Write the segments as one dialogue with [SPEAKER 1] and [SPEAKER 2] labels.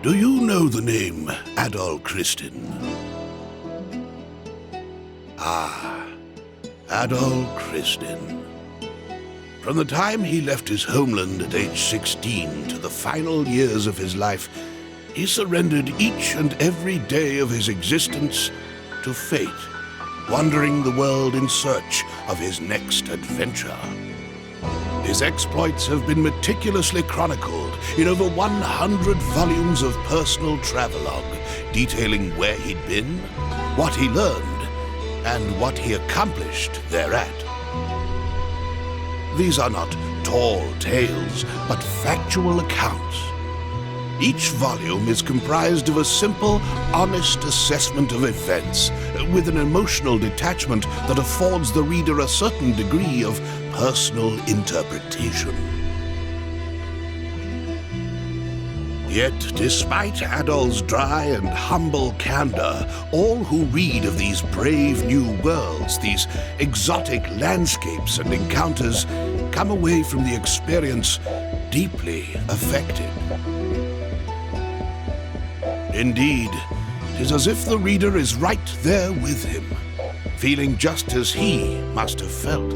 [SPEAKER 1] Do you know the name Adol Christin? Ah, Adol Christin. From the time he left his homeland at age 16 to the final years of his life, he surrendered each and every day of his existence to fate, wandering the world in search of his next adventure. His exploits have been meticulously chronicled in over 100 volumes of personal travelogue, detailing where he'd been, what he learned, and what he accomplished thereat. These are not tall tales, but factual accounts. Each volume is comprised of a simple, honest assessment of events, with an emotional detachment that affords the reader a certain degree of personal interpretation. Yet, despite Adol's dry and humble candor, all who read of these brave new worlds, these exotic landscapes and encounters, come away from the experience deeply affected. Indeed, it is as if the reader is right there with him, feeling just as he must have felt.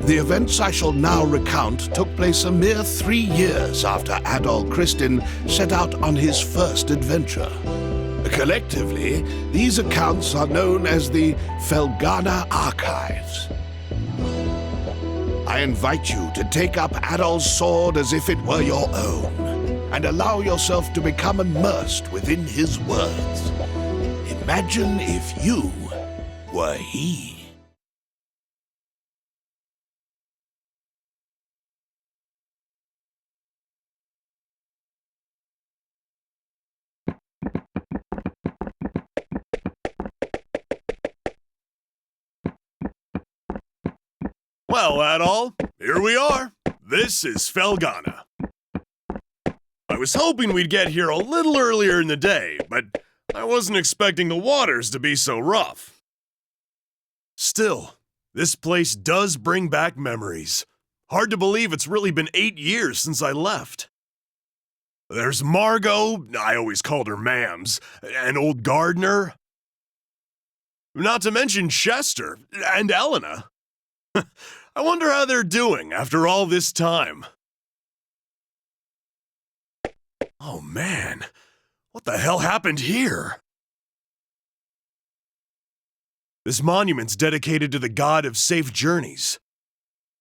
[SPEAKER 1] The events I shall now recount took place a mere 3 years after Adol Christin set out on his first adventure. Collectively, these accounts are known as the Felghana Archives. I invite you to take up Adol's sword as if it were your own, and allow yourself to become immersed within his words. Imagine if you were he.
[SPEAKER 2] Well, Adol, here we are. This is Felghana. I was hoping we'd get here a little earlier in the day, but I wasn't expecting the waters to be so rough. Still, this place does bring back memories. Hard to believe it's really been 8 years since I left. There's Margot, I always called her Mams, and old Gardner. Not to mention Chester and Elena. I wonder how they're doing after all this time. Oh man, what the hell happened here? This monument's dedicated to the god of safe journeys.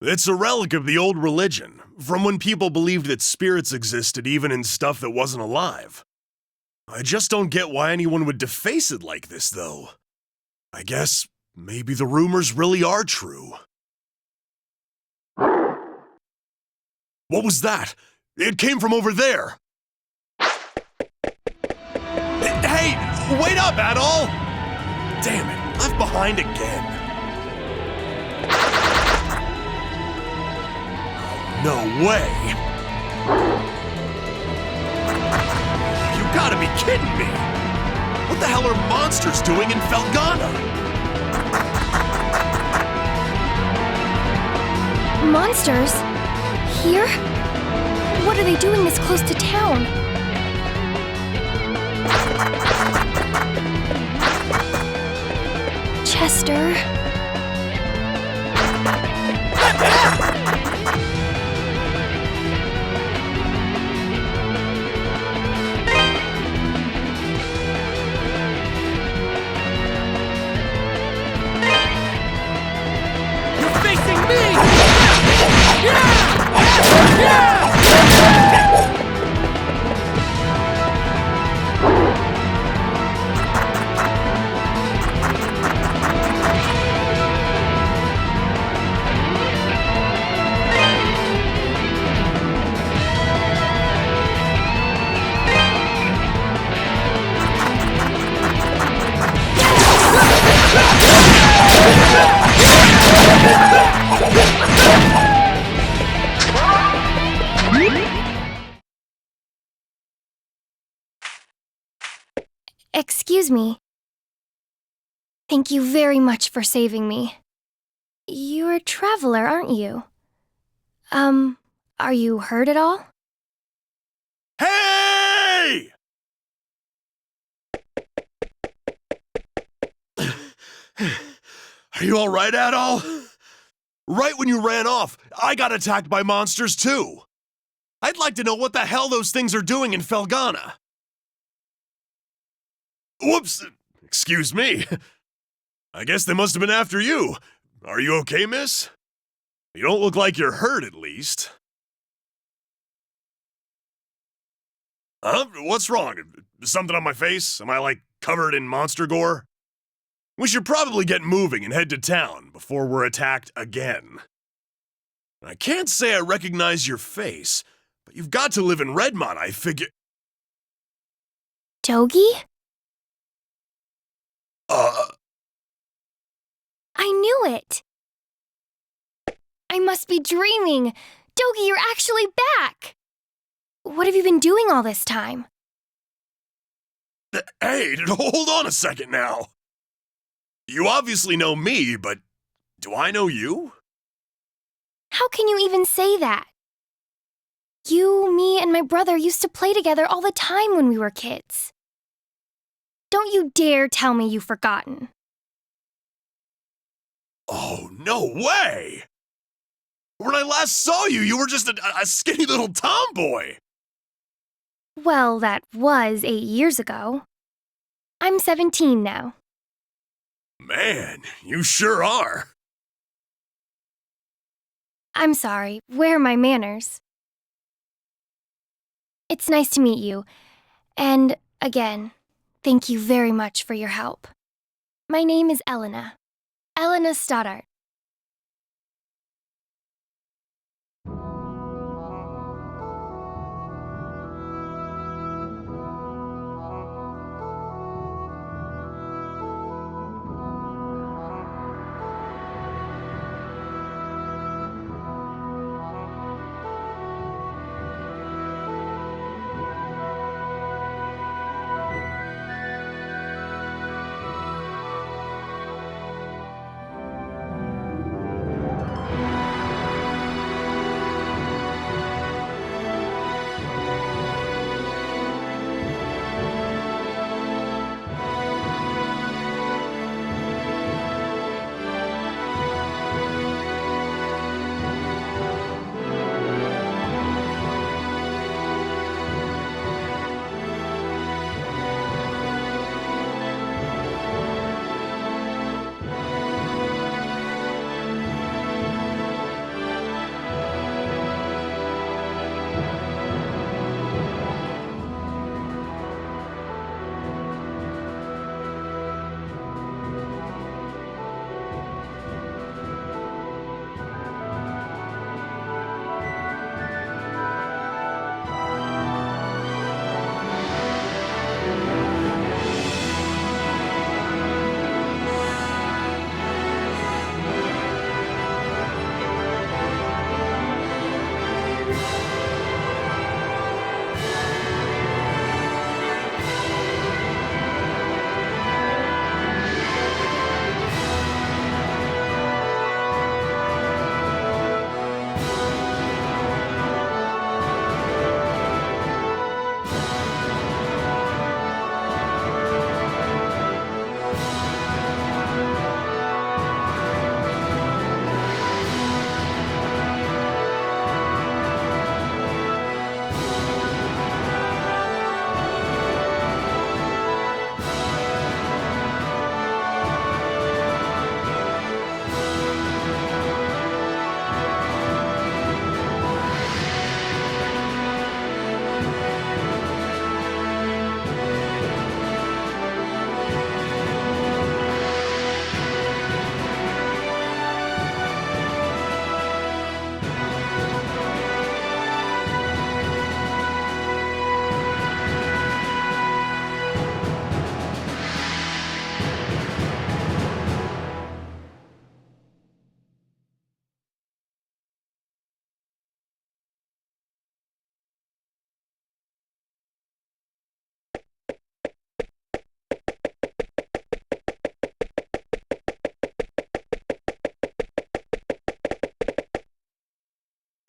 [SPEAKER 2] It's a relic of the old religion, from when people believed that spirits existed even in stuff that wasn't alive. I just don't get why anyone would deface it like this, though. I guess maybe the rumors really are true. What was that? It came from over there. Hey, wait up, Adol! Damn it, left behind again. No way! You gotta be kidding me! What the hell are monsters doing in Felghana?
[SPEAKER 3] Monsters? Here? What are they doing this close to town? Chester?
[SPEAKER 4] You're facing me! Yeah!
[SPEAKER 3] Excuse me. Thank you very much for saving me. You're a traveler, aren't you? Are you hurt at all?
[SPEAKER 2] Hey! Are you alright, Adol? Right when you ran off, I got attacked by monsters too. I'd like to know what the hell those things are doing in Felghana. Whoops! Excuse me. I guess they must have been after you. Are you okay, miss? You don't look like you're hurt, at least. Huh? What's wrong? Something on my face? Am I, like, covered in monster gore? We should probably get moving and head to town before we're attacked again. I can't say I recognize your face, but you've got to live in Redmont, I figure.
[SPEAKER 3] Dogi? I knew it! I must be dreaming! Dogi, you're actually back! What have you been doing all this time?
[SPEAKER 2] Hey, hold on a second now. You obviously know me, but do I know you?
[SPEAKER 3] How can you even say that? You, me, and my brother used to play together all the time when we were kids. Don't you dare tell me you've forgotten.
[SPEAKER 2] Oh, no way! When I last saw you, you were just a skinny little tomboy.
[SPEAKER 3] Well, that was 8 years ago. I'm 17 now.
[SPEAKER 2] Man, you sure are.
[SPEAKER 3] I'm sorry, where are my manners? It's nice to meet you, and again, thank you very much for your help. My name is Elena. Elena Stoddart.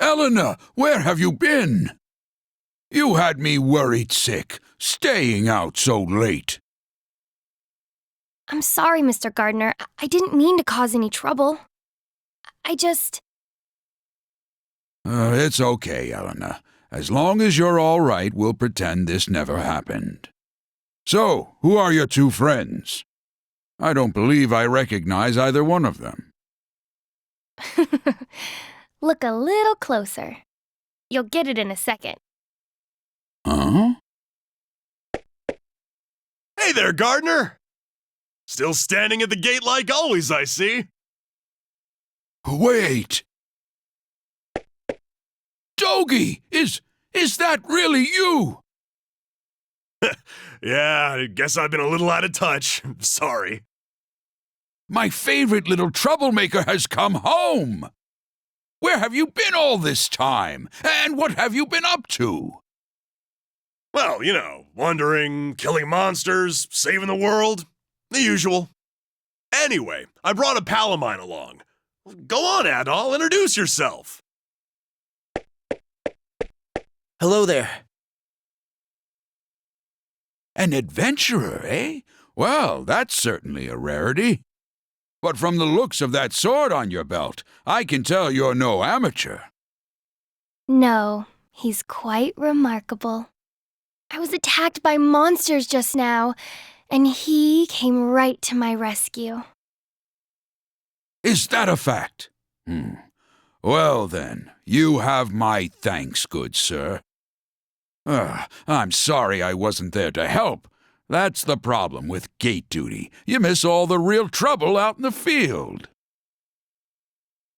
[SPEAKER 5] Eleanor, where have you been? You had me worried sick, staying out so late.
[SPEAKER 3] I'm sorry, Mr. Gardner. I didn't mean to cause any trouble. I just...
[SPEAKER 5] It's okay, Eleanor. As long as you're all right, we'll pretend this never happened. So, who are your two friends? I don't believe I recognize either one of them.
[SPEAKER 3] Look a little closer. You'll get it in a second.
[SPEAKER 5] Huh?
[SPEAKER 2] Hey there, Gardner! Still standing at the gate like always, I see.
[SPEAKER 5] Wait! Dogie! Is that really you?
[SPEAKER 2] Yeah, I guess I've been a little out of touch. Sorry.
[SPEAKER 5] My favorite little troublemaker has come home! Where have you been all this time? And what have you been up to?
[SPEAKER 2] Well, you know, wandering, killing monsters, saving the world. The usual. Anyway, I brought a pal of mine along. Go on, Adol, introduce yourself.
[SPEAKER 6] Hello there.
[SPEAKER 5] An adventurer, eh? Well, that's certainly a rarity. But from the looks of that sword on your belt, I can tell you're no amateur.
[SPEAKER 3] No, he's quite remarkable. I was attacked by monsters just now, and he came right to my rescue.
[SPEAKER 5] Is that a fact? Well then, you have my thanks, good sir. I'm sorry I wasn't there to help. That's the problem with gate duty. You miss all the real trouble out in the field.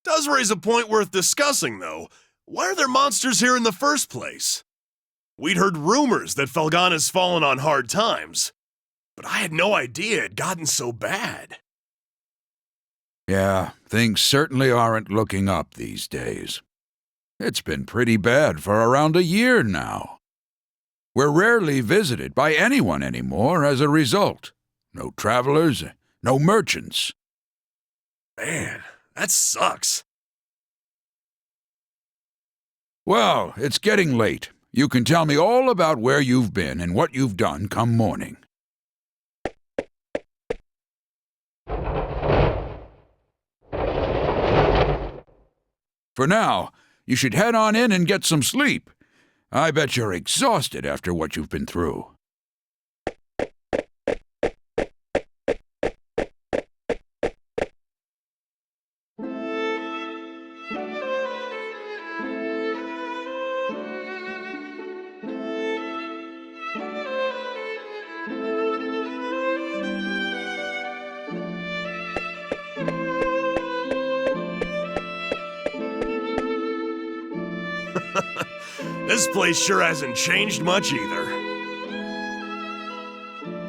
[SPEAKER 2] Does raise a point worth discussing, though. Why are there monsters here in the first place? We'd heard rumors that Felghana's fallen on hard times, but I had no idea it'd gotten so bad.
[SPEAKER 5] Yeah, things certainly aren't looking up these days. It's been pretty bad for around a year now. We're rarely visited by anyone anymore as a result. No travelers, no merchants.
[SPEAKER 2] Man, that sucks.
[SPEAKER 5] Well, it's getting late. You can tell me all about where you've been and what you've done come morning. For now, you should head on in and get some sleep. I bet you're exhausted after what you've been through.
[SPEAKER 2] This place sure hasn't changed much either.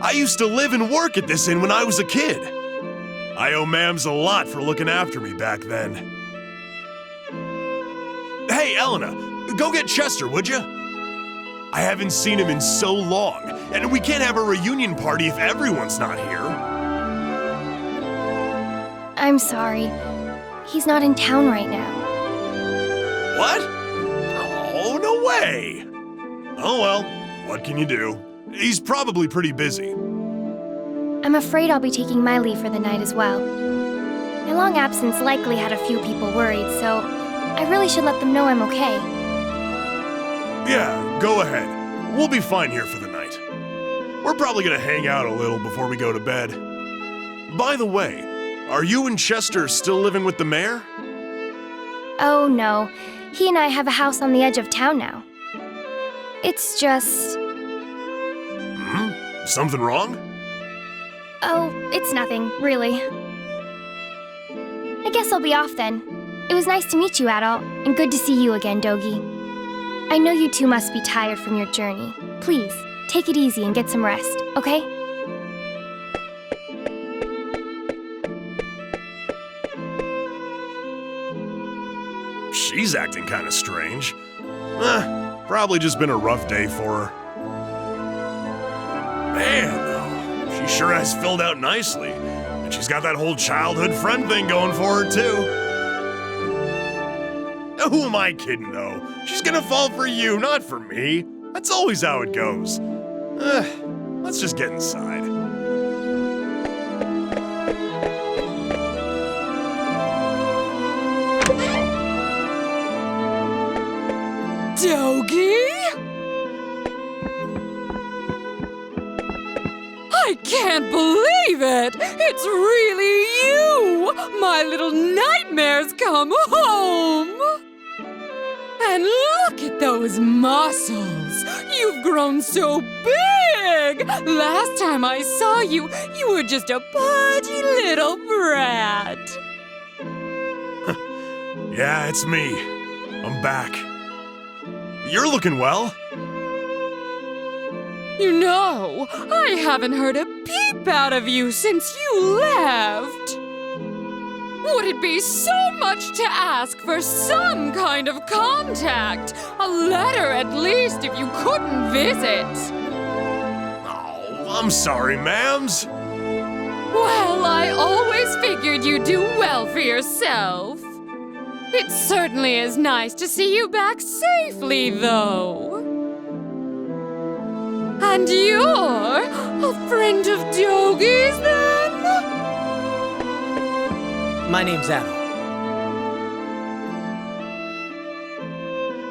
[SPEAKER 2] I used to live and work at this inn when I was a kid. I owe Mams a lot for looking after me back then. Hey, Elena, go get Chester, would you? I haven't seen him in so long, and we can't have a reunion party if everyone's not here.
[SPEAKER 3] I'm sorry. He's not in town right now.
[SPEAKER 2] What? Oh, no way! Oh well, what can you do? He's probably pretty busy.
[SPEAKER 3] I'm afraid I'll be taking my leave for the night as well. My long absence likely had a few people worried, so I really should let them know I'm okay.
[SPEAKER 2] Yeah, go ahead. We'll be fine here for the night. We're probably gonna hang out a little before we go to bed. By the way, are you and Chester still living with the mayor?
[SPEAKER 3] Oh no, he and I have a house on the edge of town now. It's just...
[SPEAKER 2] Something wrong?
[SPEAKER 3] Oh, it's nothing, really. I guess I'll be off then. It was nice to meet you, Adol, and good to see you again, Dogie. I know you two must be tired from your journey. Please, take it easy and get some rest, okay?
[SPEAKER 2] She's acting kind of strange. Probably just been a rough day for her. Man, though, she sure has filled out nicely. And she's got that whole childhood friend thing going for her, too. Who am I kidding, though? She's gonna fall for you, not for me. That's always how it goes. Let's just get inside.
[SPEAKER 7] Doggy? I can't believe it! It's really you! My little nightmares come home! And look at those muscles! You've grown so big! Last time I saw you, you were just a pudgy little brat.
[SPEAKER 2] Yeah, it's me. I'm back. You're looking well.
[SPEAKER 7] You know, I haven't heard a peep out of you since you left. Would it be so much to ask for some kind of contact? A letter at least if you couldn't visit.
[SPEAKER 2] Oh, I'm sorry, ma'ams.
[SPEAKER 7] Well, I always figured you'd do well for yourself. It certainly is nice to see you back safely, though. And you're a friend of Doggy's, then?
[SPEAKER 6] My name's Adam.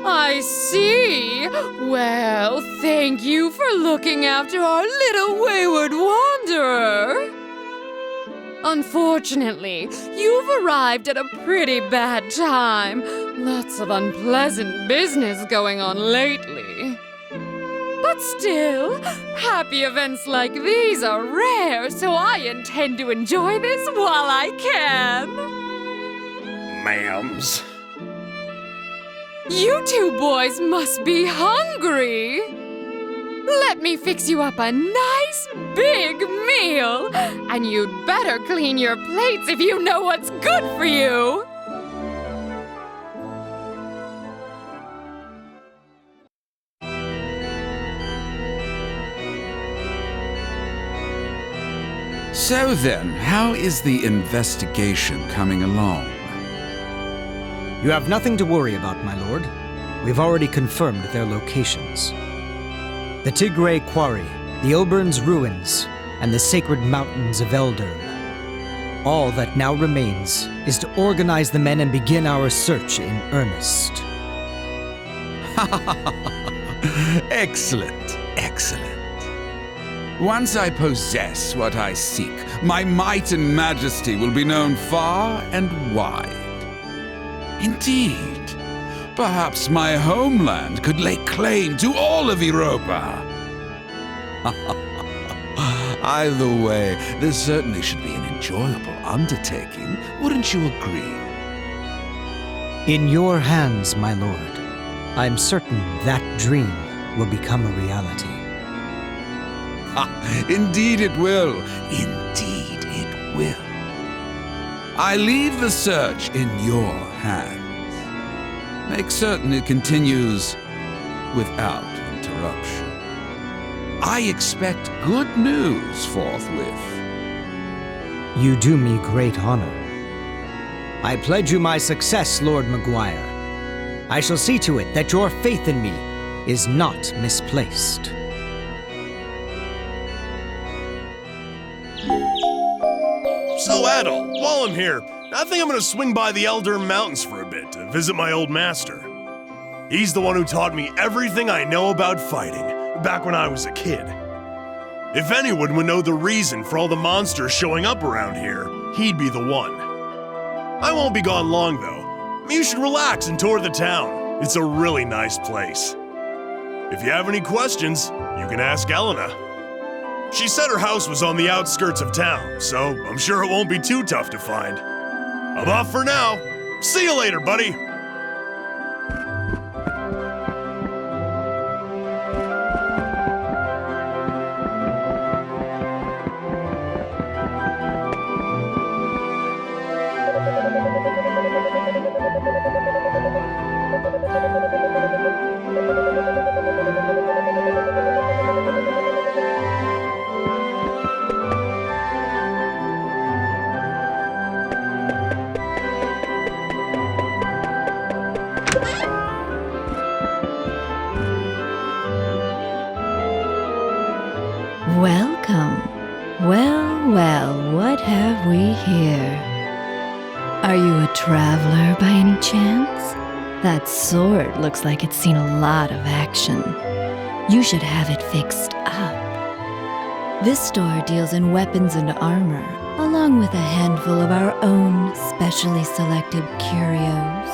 [SPEAKER 7] I see. Well, thank you for looking after our little wayward wanderer. Unfortunately, you've arrived at a pretty bad time. Lots of unpleasant business going on lately. But still, happy events like these are rare, so I intend to enjoy this while I can.
[SPEAKER 2] Ma'ams.
[SPEAKER 7] You two boys must be hungry. Let me fix you up a nice big meal. And you'd better clean your plates if you know what's good for you.
[SPEAKER 5] So then, how is the investigation coming along?
[SPEAKER 8] You have nothing to worry about, my lord. We've already confirmed their locations. The Tigray Quarry, the Obern's ruins, and the sacred mountains of Eldern. All that now remains is to organize the men and begin our search in earnest.
[SPEAKER 5] Excellent, excellent. Once I possess what I seek, my might and majesty will be known far and wide. Indeed, perhaps my homeland could lay claim to all of Europa. Either way, this certainly should be an enjoyable undertaking, wouldn't you agree?
[SPEAKER 8] In your hands, my lord, I'm certain that dream will become a reality.
[SPEAKER 5] Indeed it will. Indeed it will. I leave the search in your hands. Make certain it continues without interruption. I expect good news forthwith.
[SPEAKER 8] You do me great honor. I pledge you my success, Lord Maguire. I shall see to it that your faith in me is not misplaced.
[SPEAKER 2] So, Adol, while I'm here, I think I'm gonna swing by the Elder Mountains for a bit to visit my old master. He's the one who taught me everything I know about fighting, back when I was a kid. If anyone would know the reason for all the monsters showing up around here, he'd be the one. I won't be gone long, though. You should relax and tour the town. It's a really nice place. If you have any questions, you can ask Elena. She said her house was on the outskirts of town, so I'm sure it won't be too tough to find. I'm off for now. See you later, buddy.
[SPEAKER 9] What have we here? Are you a traveler by any chance? That sword looks like it's seen a lot of action. You should have it fixed up. This store deals in weapons and armor, along with a handful of our own specially selected curios.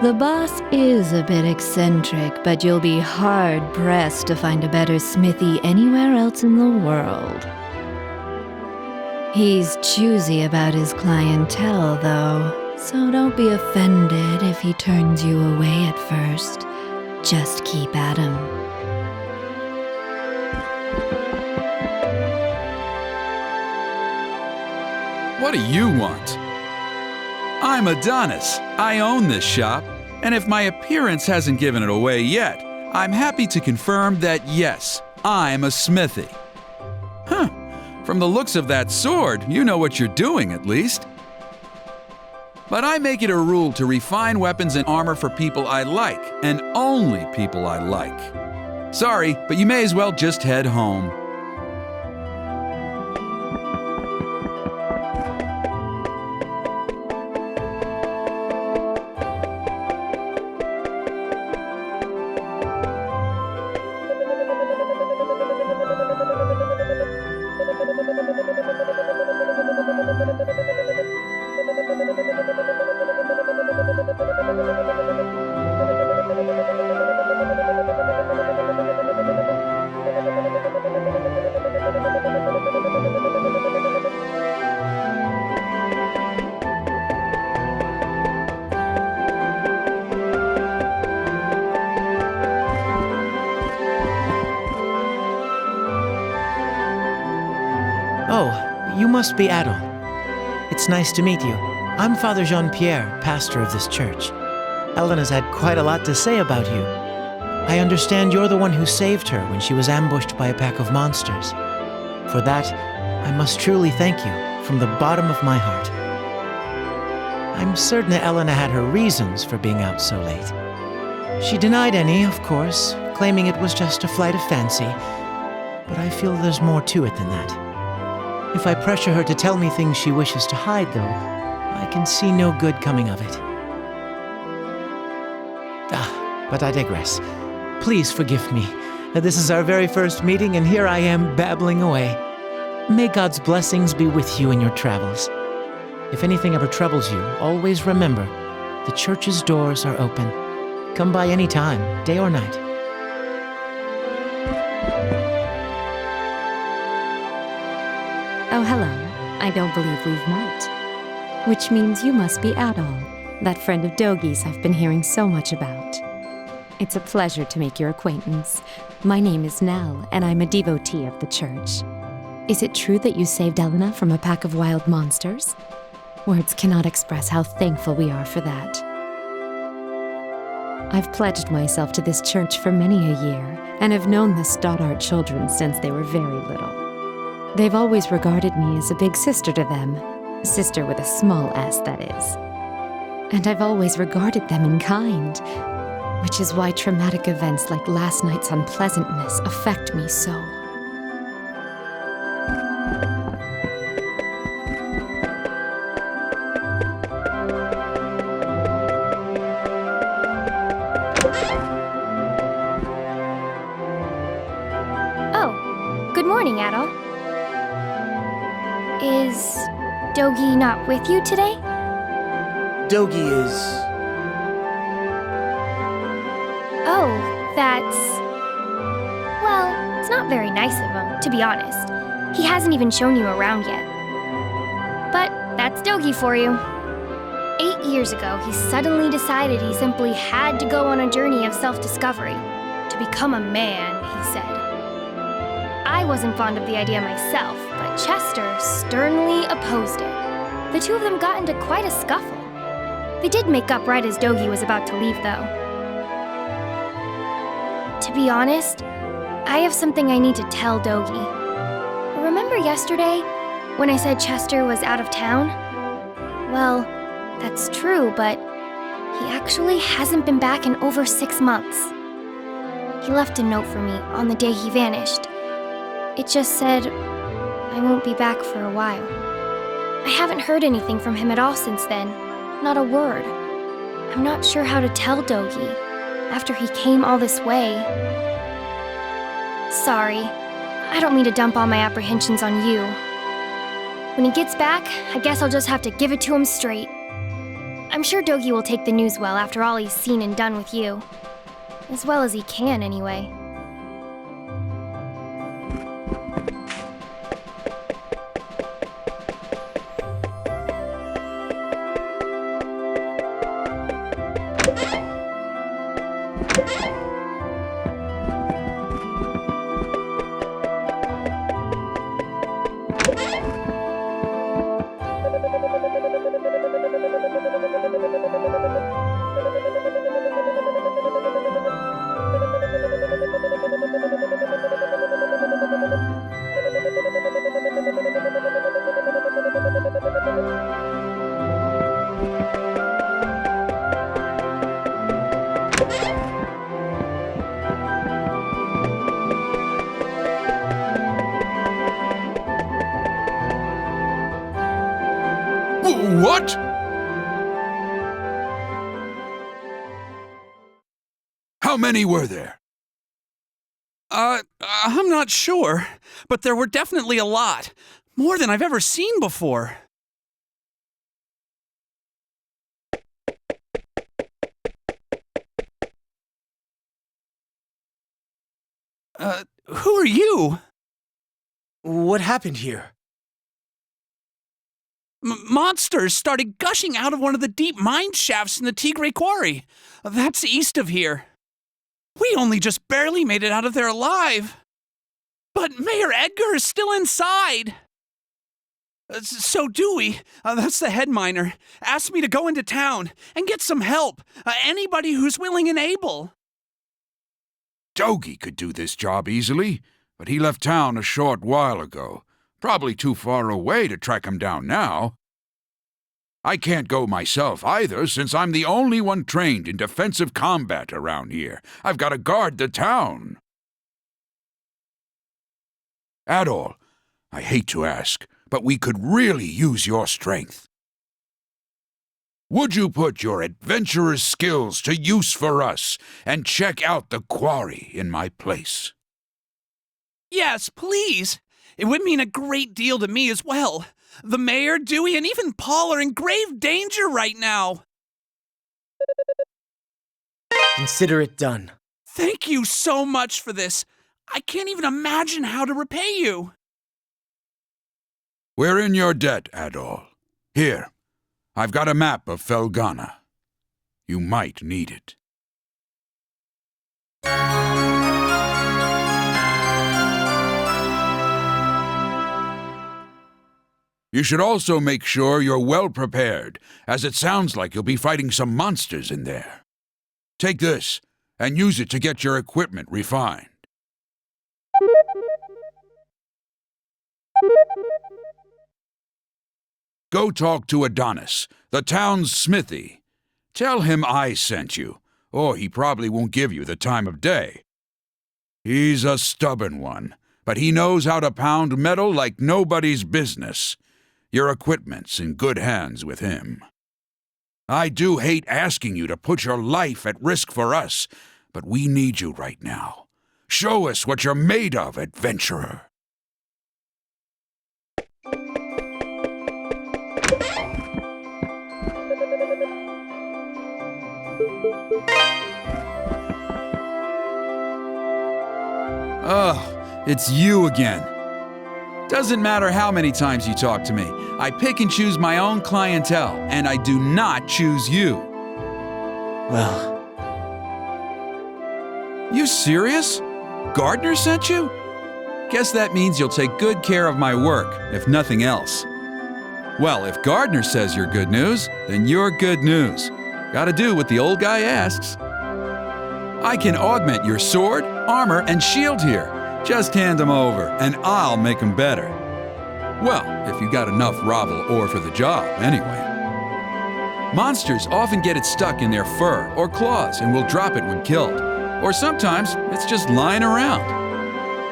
[SPEAKER 9] The boss is a bit eccentric, but you'll be hard-pressed to find a better smithy anywhere else in the world. He's choosy about his clientele, though, so don't be offended if he turns you away at first. Just keep at him.
[SPEAKER 5] What do you want? I'm Adonis. I own this shop, and if my appearance hasn't given it away yet, I'm happy to confirm that yes, I'm a smithy. Huh. From the looks of that sword, you know what you're doing at least. But I make it a rule to refine weapons and armor for people I like, and only people I like. Sorry, but you may as well just head home.
[SPEAKER 6] Oh, you must be Adol. It's nice to meet you. I'm Father Jean-Pierre, pastor of this church. Elena's had quite a lot to say about you. I understand you're the one who saved her when she was ambushed by a pack of monsters. For that, I must truly thank you from the bottom of my heart. I'm certain that Elena had her reasons for being out so late. She denied any, of course, claiming it was just a flight of fancy, but I feel there's more to it than that. If I pressure her to tell me things she wishes to hide, though, I can see no good coming of it. But I digress. Please forgive me. This is our very first meeting, and here I am babbling away. May God's blessings be with you in your travels. If anything ever troubles you, always remember, the church's doors are open. Come by any time, day or night.
[SPEAKER 9] Oh, hello. I don't believe we've met. Which means you must be Adol, that friend of Dogi's I've been hearing so much about. It's a pleasure to make your acquaintance. My name is Nell, and I'm a devotee of the church. Is it true that you saved Elena from a pack of wild monsters? Words cannot express how thankful we are for that. I've pledged myself to this church for many a year, and have known the Stoddart children since they were very little. They've always regarded me as a big sister to them, sister with a small s, that is. And I've always regarded them in kind, which is why traumatic events like last night's unpleasantness affect me so.
[SPEAKER 3] Oh, good morning, Adol. Is Dogi not with you today?
[SPEAKER 6] Dogi is...
[SPEAKER 3] Oh, that's... Well, it's not very nice of him, to be honest. He hasn't even shown you around yet. But that's Dogi for you. 8 years ago, he suddenly decided he simply had to go on a journey of self-discovery. To become a man, he said. I wasn't fond of the idea myself, but Chester sternly opposed it. The two of them got into quite a scuffle. They did make up right as Dogi was about to leave, though. To be honest, I have something I need to tell Dogi. Remember yesterday when I said Chester was out of town? Well, that's true, but he actually hasn't been back in over 6 months. He left a note for me on the day he vanished. It just said, I won't be back for a while. I haven't heard anything from him at all since then. Not a word. I'm not sure how to tell Dogi, after he came all this way. Sorry. I don't mean to dump all my apprehensions on you. When he gets back, I guess I'll just have to give it to him straight. I'm sure Dogi will take the news well after all he's seen and done with you. As well as he can, anyway.
[SPEAKER 5] What? How many were there?
[SPEAKER 4] I'm not sure, but there were definitely a lot. More than I've ever seen before. Who are you?
[SPEAKER 6] What happened here?
[SPEAKER 4] Monsters started gushing out of one of the deep mine shafts in the Tigray Quarry. That's east of here. We only just barely made it out of there alive. But Mayor Edgar is still inside. So Dewey, that's the head miner, asked me to go into town and get some help. Anybody who's willing and able.
[SPEAKER 5] Dogi could do this job easily, but he left town a short while ago. Probably too far away to track him down now. I can't go myself either, since I'm the only one trained in defensive combat around here. I've got to guard the town. Adol, I hate to ask, but we could really use your strength. Would you put your adventurer's skills to use for us and check out the quarry in my place?
[SPEAKER 4] Yes, please. It would mean a great deal to me as well. The mayor, Dewey, and even Paul are in grave danger right now.
[SPEAKER 6] Consider it done.
[SPEAKER 4] Thank you so much for this. I can't even imagine how to repay you.
[SPEAKER 5] We're in your debt, Adol. Here, I've got a map of Felghana. You might need it. You should also make sure you're well prepared, as it sounds like you'll be fighting some monsters in there. Take this, and use it to get your equipment refined. Go talk to Adonis, the town's smithy. Tell him I sent you, or he probably won't give you the time of day. He's a stubborn one, but he knows how to pound metal like nobody's business. Your equipment's in good hands with him. I do hate asking you to put your life at risk for us, but we need you right now. Show us what you're made of, adventurer.
[SPEAKER 10] Oh, it's you again. Doesn't matter how many times you talk to me. I pick and choose my own clientele, and I do not choose you.
[SPEAKER 6] Well,
[SPEAKER 10] You serious? Gardner sent you? Guess that means you'll take good care of my work, if nothing else. Well, if Gardner says you're good news, then you're good news. Gotta do what the old guy asks. I can augment your sword, armor, and shield here. Just hand them over, and I'll make them better. Well, if you got enough Raval ore for the job, anyway. Monsters often get it stuck in their fur or claws and will drop it when killed. Or sometimes it's just lying around.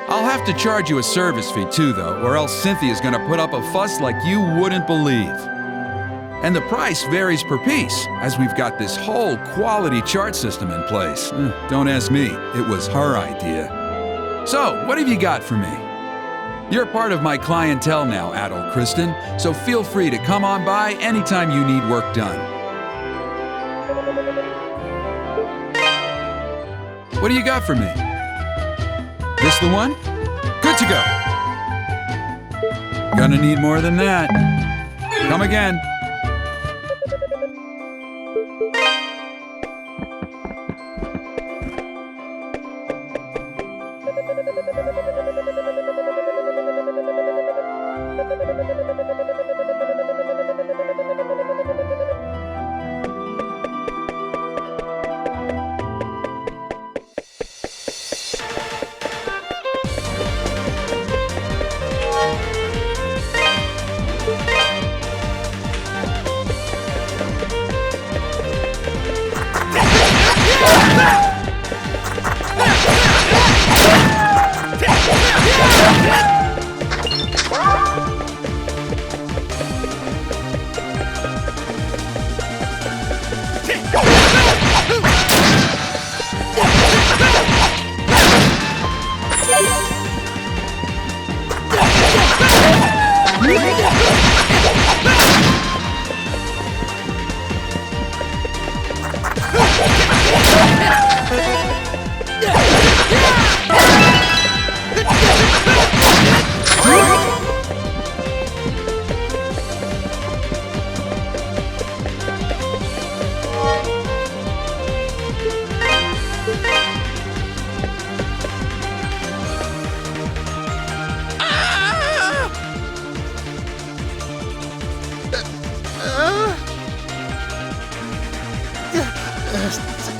[SPEAKER 10] I'll have to charge you a service fee too, though, or else Cynthia's gonna put up a fuss like you wouldn't believe. And the price varies per piece, as we've got this whole quality chart system in place. Don't ask me, it was her idea. So, what have you got for me? You're part of my clientele now, adult Kristen, so feel free to come on by anytime you need work done. What do you got for me? This the one? Good to go. Gonna need more than that. Come again.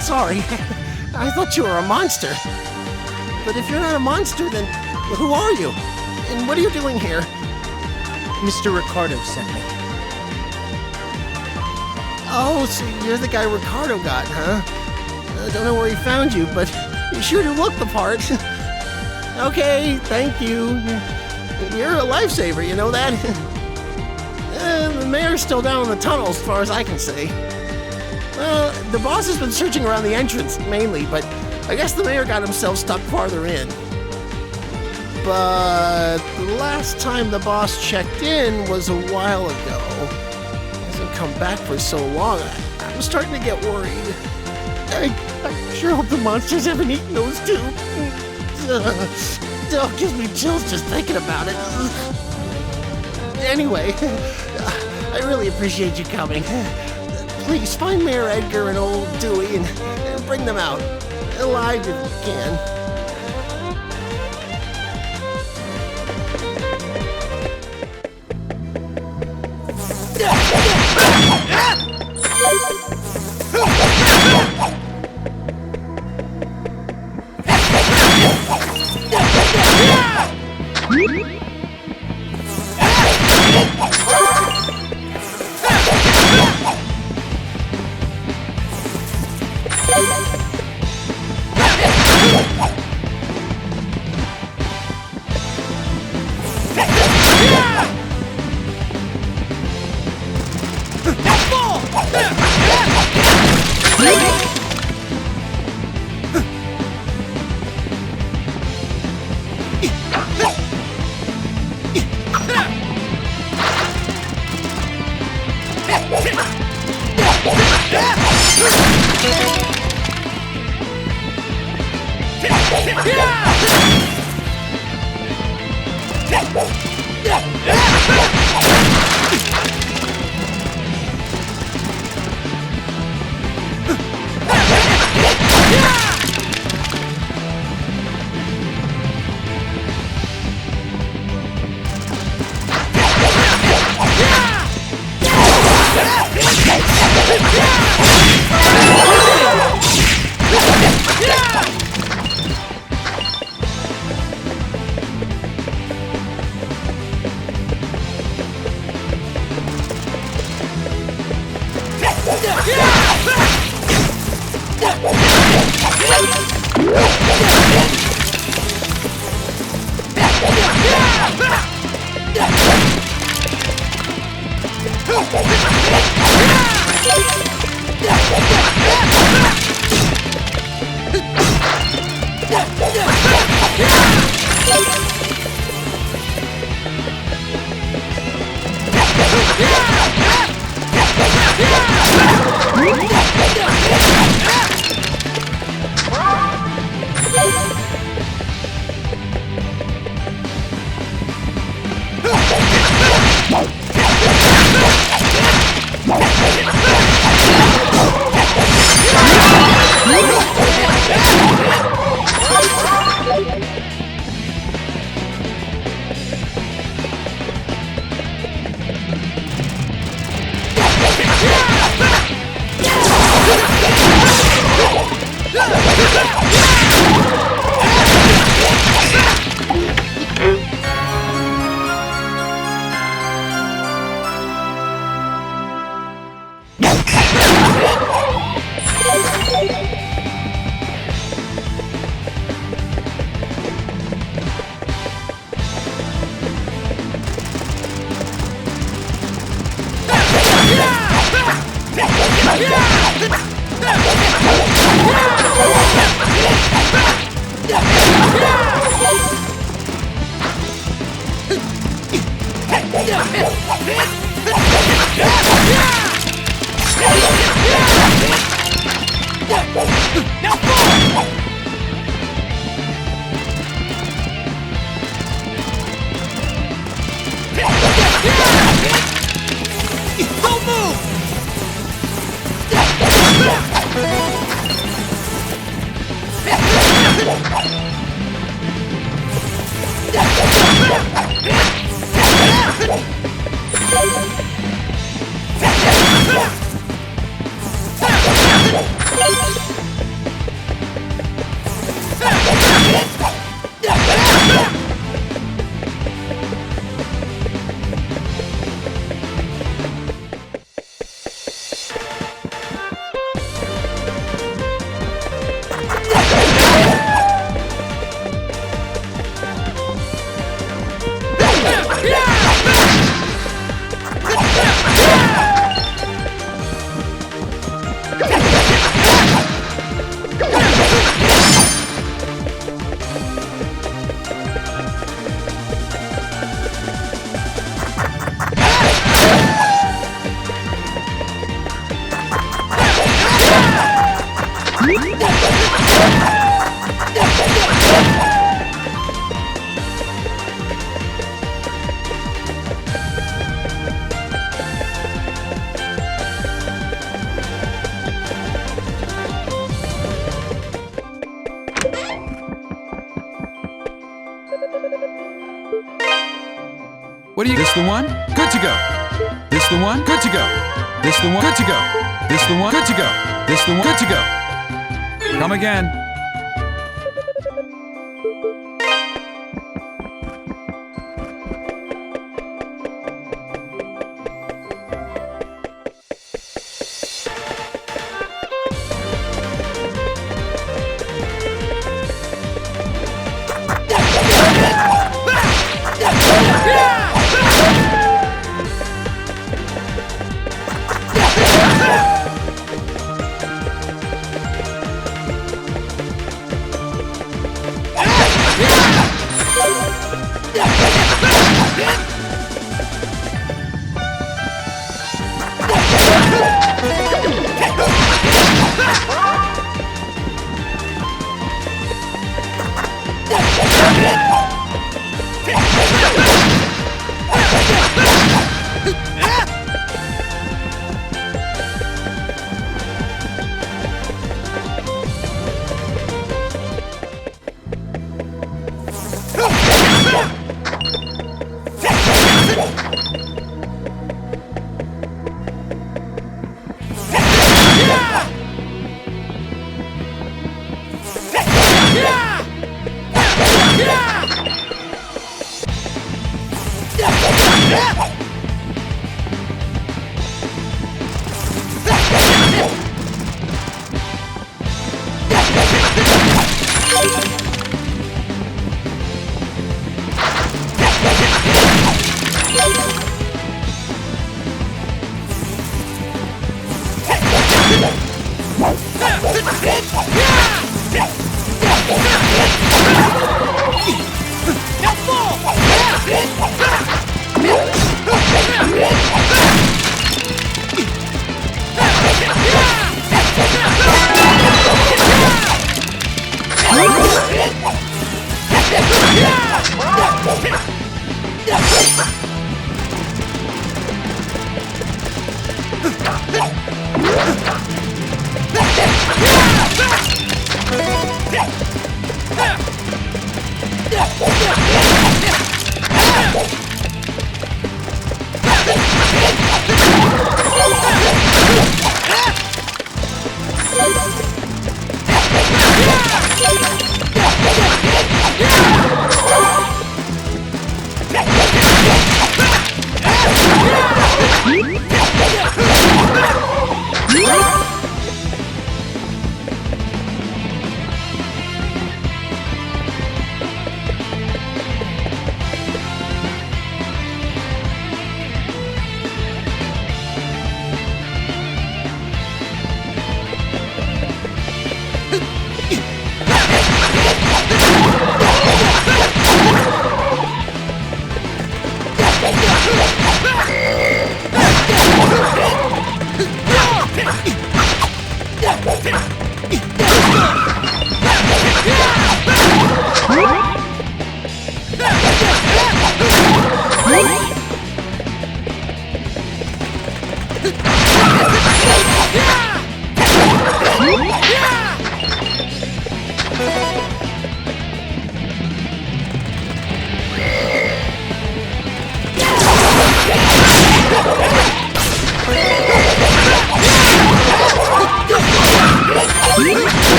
[SPEAKER 11] Sorry, I thought you were a monster. But if you're not a monster, then who are you? And what are you doing here?
[SPEAKER 8] Mr. Ricardo sent me.
[SPEAKER 11] Oh, so you're the guy Ricardo got, huh? I don't know where he found you, but you sure do look the part. Okay, thank you. You're a lifesaver, you know that? The mayor's still down in the tunnel as far as I can see. Well, the boss has been searching around the entrance, mainly, but I guess the mayor got himself stuck farther in. But the last time the boss checked in was a while ago. He hasn't come back for so long. I'm starting to get worried. I sure hope the monsters haven't eaten those two. Still gives me chills just thinking about it. Anyway, I really appreciate you coming. Please find Mayor Edgar and old Dewey and bring them out. Alive if you can.
[SPEAKER 10] What do you... This the one? Good to go. This the one? Good to go. This the one? Good to go. This the one? Good to go. This the one? Good to go. Come again.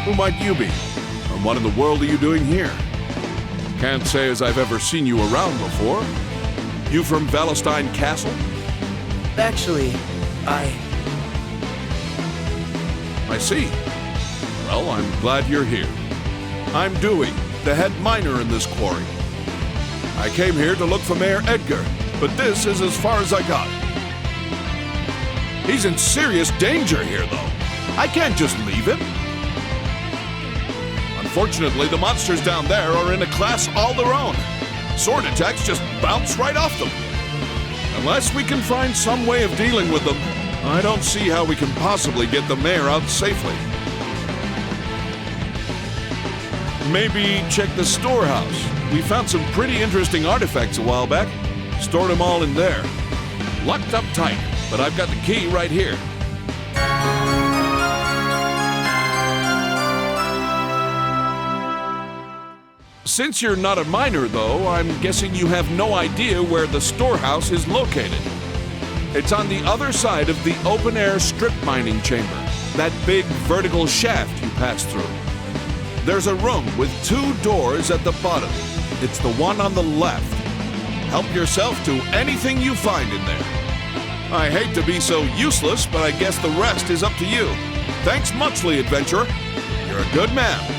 [SPEAKER 1] Who might you be? And what in the world are you doing here? Can't say as I've ever seen you around before. You from Valestein Castle?
[SPEAKER 11] Actually,
[SPEAKER 1] I see. Well, I'm glad you're here. I'm Dewey, the head miner in this quarry. I came here to look for Mayor Edgar, but this is as far as I got. He's in serious danger here, though. I can't just leave him. Unfortunately, the monsters down there are in a class all their own. Sword attacks just bounce right off them. Unless we can find some way of dealing with them, I don't see how we can possibly get the mayor out safely. Maybe check the storehouse. We found some pretty interesting artifacts a while back. Stored them all in there. Locked up tight, but I've got the key right here. Since you're not a miner, though, I'm guessing you have no idea where the storehouse is located. It's on the other side of the open-air strip mining chamber, that big vertical shaft you pass through. There's a room with 2 doors at the bottom. It's the one on the left. Help yourself to anything you find in there. I hate to be so useless, but I guess the rest is up to you. Thanks muchly, adventurer. You're a good man.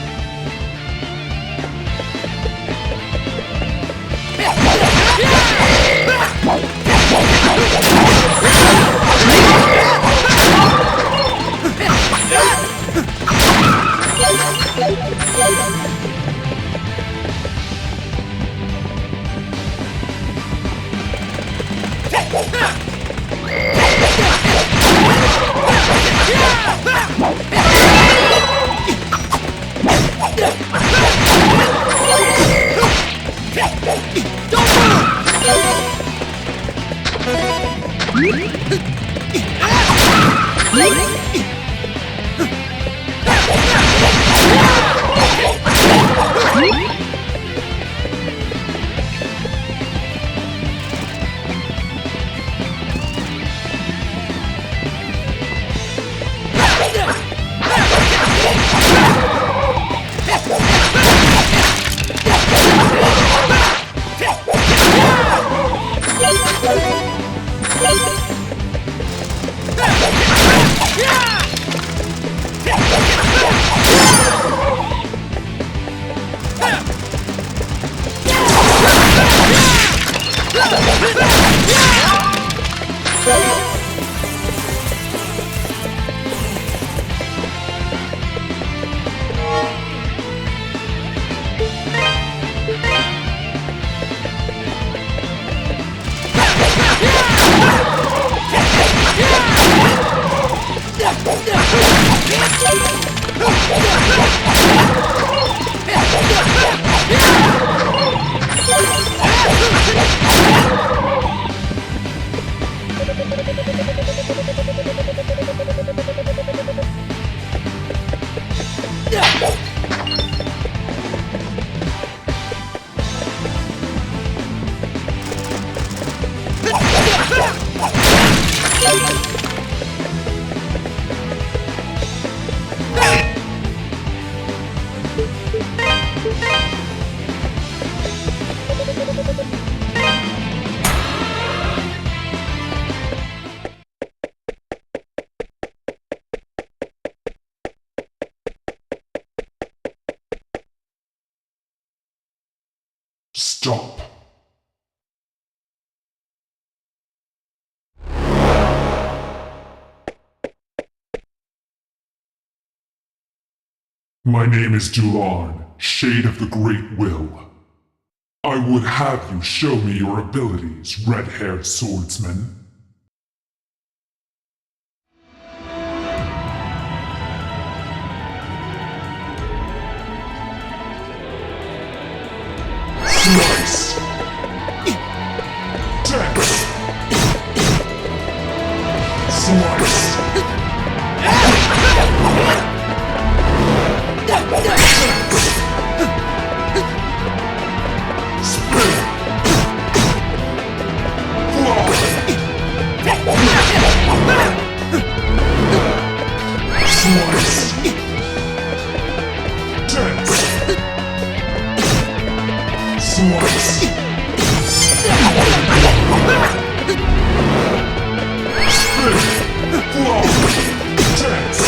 [SPEAKER 12] Stop. My name is Dularn, Shade of the Great Will. I would have you show me your abilities, red-haired swordsman. Slice. Dance. Slice. Spin. Fly. Slice. Dance. Slice. Spin. Fly. Dance.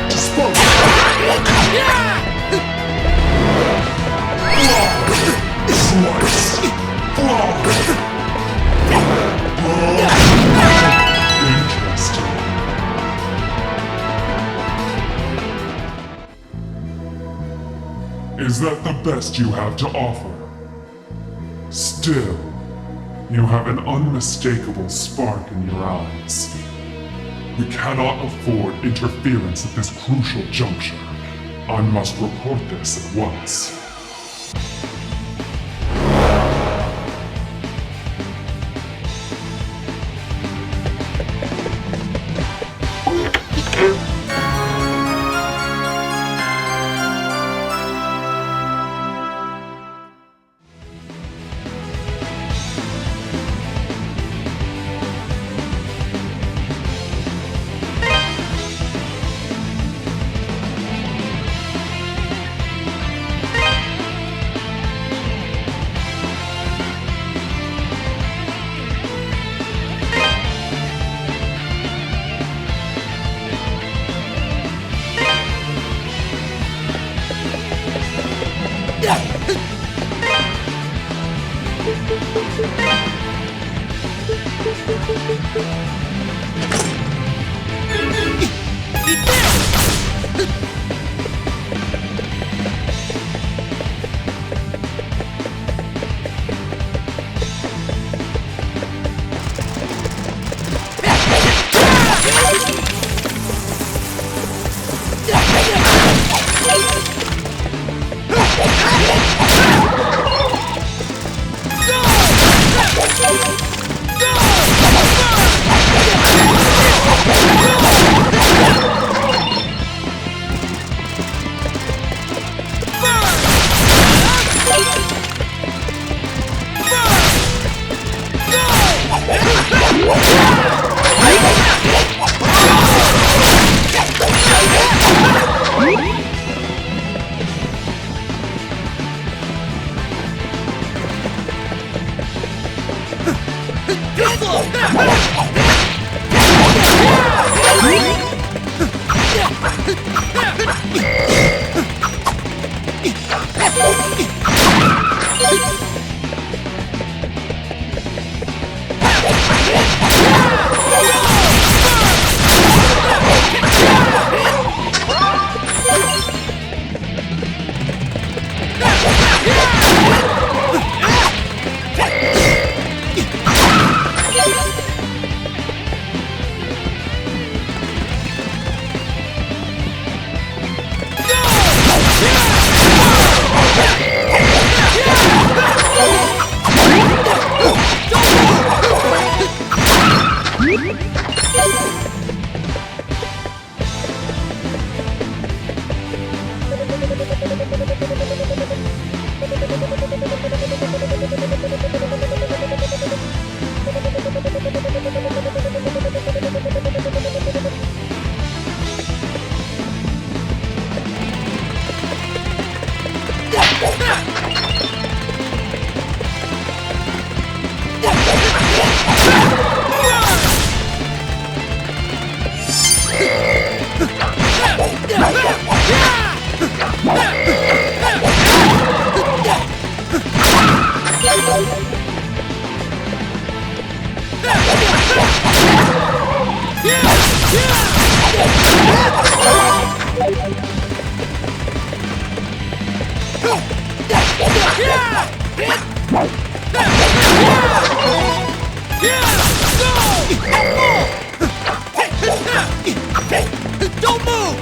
[SPEAKER 12] Dispose. Fly. Slice. Fly. Interesting. Is that the best you have to offer? Still, you have an unmistakable spark in your eyes. We cannot afford interference at this crucial juncture. I must report this at once.
[SPEAKER 13] Don't move!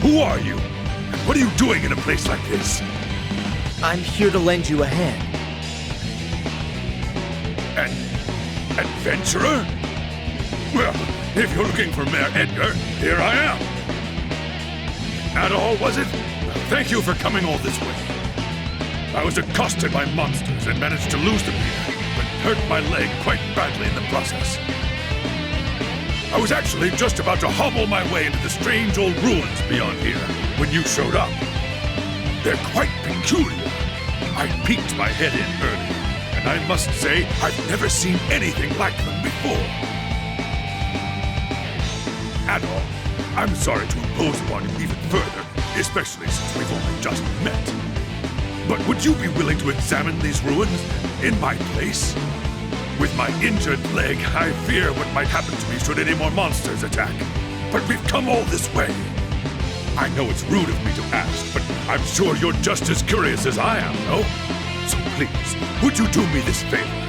[SPEAKER 1] Who are you? And what are you doing in a place like this?
[SPEAKER 13] I'm here to lend you a hand.
[SPEAKER 1] An adventurer? Well, if you're looking for Mayor Edgar, here I am. That all, was it? Well, thank you for coming all this way. I was accosted by monsters and managed to lose them here, but hurt my leg quite badly in the process. I was actually just about to hobble my way into the strange old ruins beyond here when you showed up. They're quite peculiar. I peeked my head in early, and I must say I've never seen anything like them before. Adol, I'm sorry to impose upon you even further, especially since we've only just met. But would you be willing to examine these ruins in my place? With my injured leg, I fear what might happen to me should any more monsters attack. But we've come all this way. I know it's rude of me to ask, but I'm sure you're just as curious as I am, no? So please, would you do me this favor?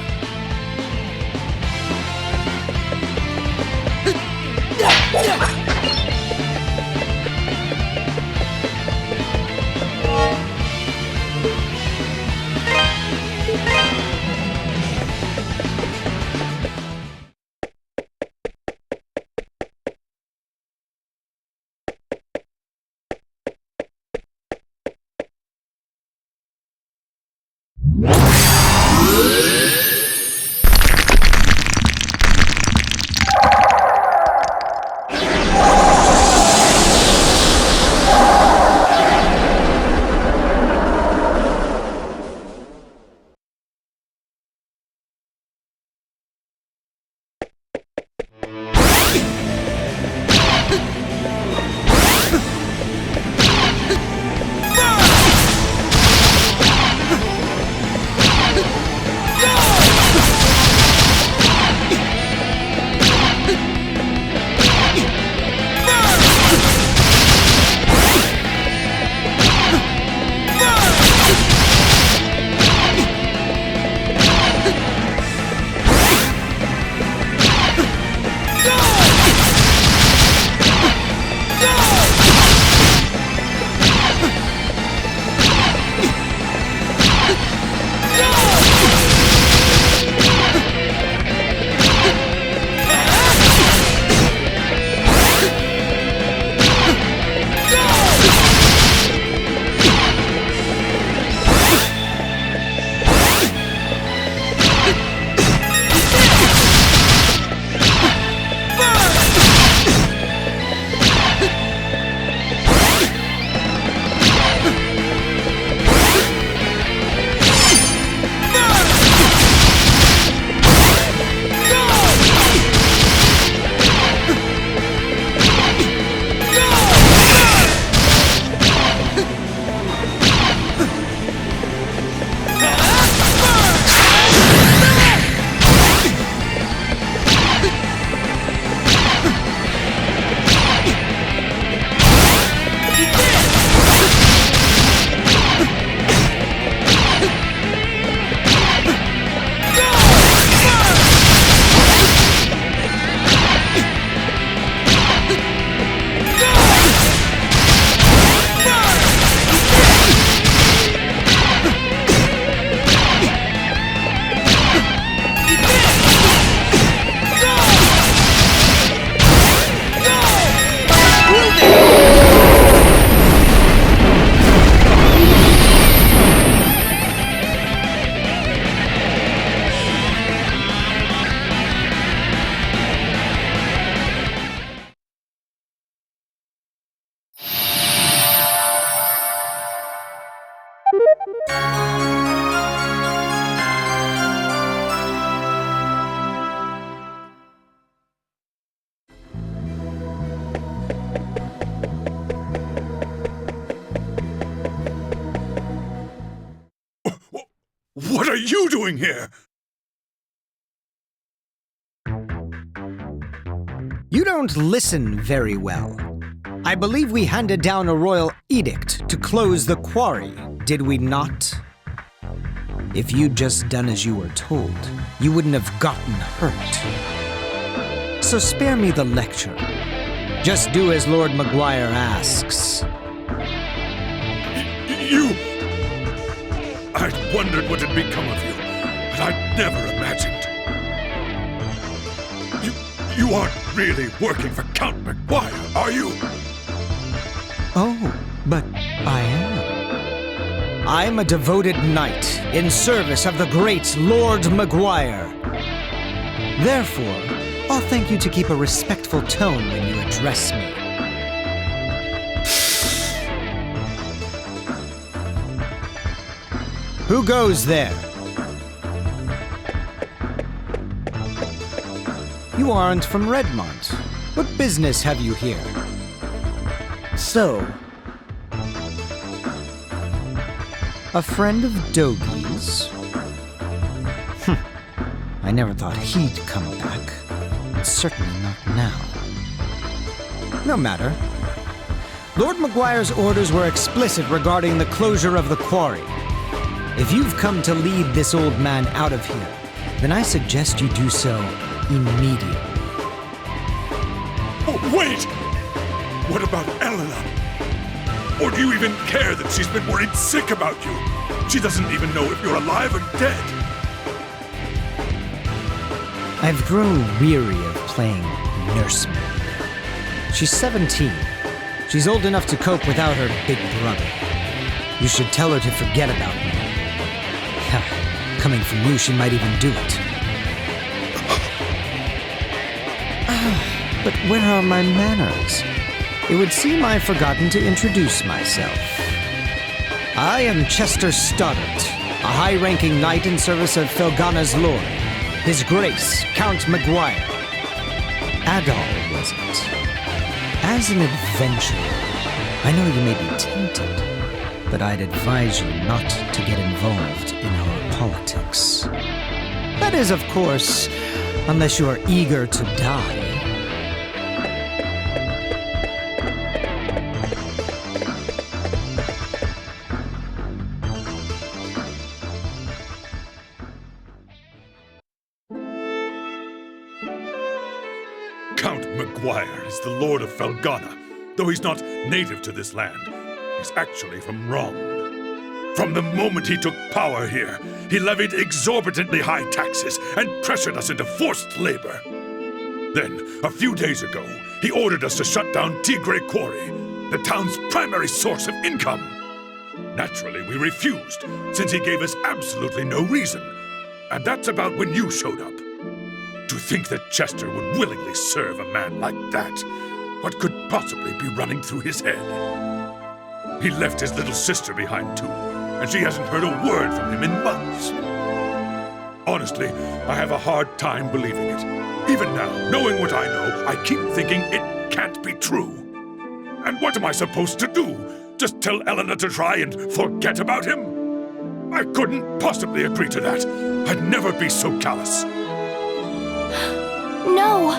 [SPEAKER 5] What are you doing here?
[SPEAKER 8] You don't listen very well. I believe we handed down a royal edict to close the quarry, did we not? If you'd just done as you were told, you wouldn't have gotten hurt. So spare me the lecture. Just do as Lord Memoire asks.
[SPEAKER 5] I'd wondered what had become of you, but I'd never imagined. You aren't really working for Count Memoire, are you?
[SPEAKER 8] Oh, but I am. I'm a devoted knight in service of the great Lord Memoire. Therefore, I'll thank you to keep a respectful tone when you address me. Who goes there? You aren't from Redmont. What business have you here?
[SPEAKER 13] So,
[SPEAKER 8] A friend of Dogi's? I never thought he'd come back. Certainly not now. No matter. Lord Memoire's orders were explicit regarding the closure of the quarry. If you've come to lead this old man out of here, then I suggest you do so immediately.
[SPEAKER 5] Oh, wait! What about Elena? Or do you even care that she's been worried sick about you? She doesn't even know if you're alive or dead.
[SPEAKER 8] I've grown weary of playing nursemaid. She's 17. She's old enough to cope without her big brother. You should tell her to forget about me. Coming from you, she might even do it. But where are my manners? It would seem I've forgotten to introduce myself. I am Chester Stoddart, a high-ranking knight in service of Felghana's lord, His Grace, Count Memoire. Adol, was it? As an adventurer, I know you may be tempted, but I'd advise you not to get involved in our politics. That is, of course, unless you are eager to die.
[SPEAKER 5] Count Memoire is the Lord of Felghana, though he's not native to this land. He's actually from Rome. From the moment he took power here, he levied exorbitantly high taxes and pressured us into forced labor. Then, a few days ago, he ordered us to shut down Tigray Quarry, the town's primary source of income. Naturally, we refused, since he gave us absolutely no reason. And that's about when you showed up. To think that Chester would willingly serve a man like that, what could possibly be running through his head? He left his little sister behind too, and she hasn't heard a word from him in months. Honestly, I have a hard time believing it. Even now, knowing what I know, I keep thinking it can't be true. And what am I supposed to do? Just tell Elena to try and forget about him? I couldn't possibly agree to that. I'd never be so callous.
[SPEAKER 3] No!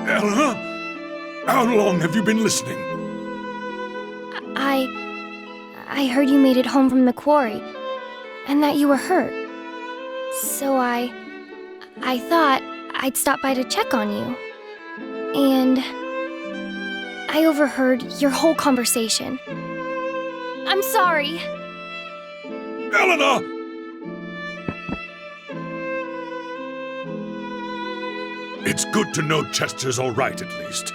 [SPEAKER 5] Elena? How long have you been listening?
[SPEAKER 3] I heard you made it home from the quarry, and that you were hurt. So I thought I'd stop by to check on you. And I overheard your whole conversation. I'm sorry.
[SPEAKER 5] Elena! It's good to know Chester's all right, at least.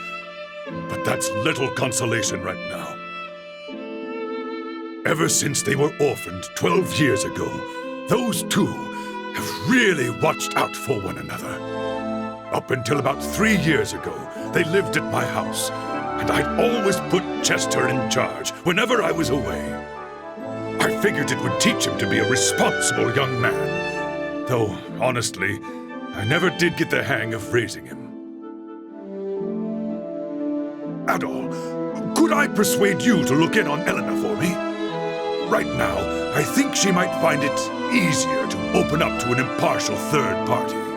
[SPEAKER 5] But that's little consolation right now. Ever since they were orphaned 12 years ago, those two have really watched out for one another. Up until about 3 years ago, they lived at my house, and I'd always put Chester in charge whenever I was away. I figured it would teach him to be a responsible young man, though, honestly, I never did get the hang of raising him. Adol, could I persuade you to look in on Elena for me? right now, I think she might find it easier to open up to an impartial third party.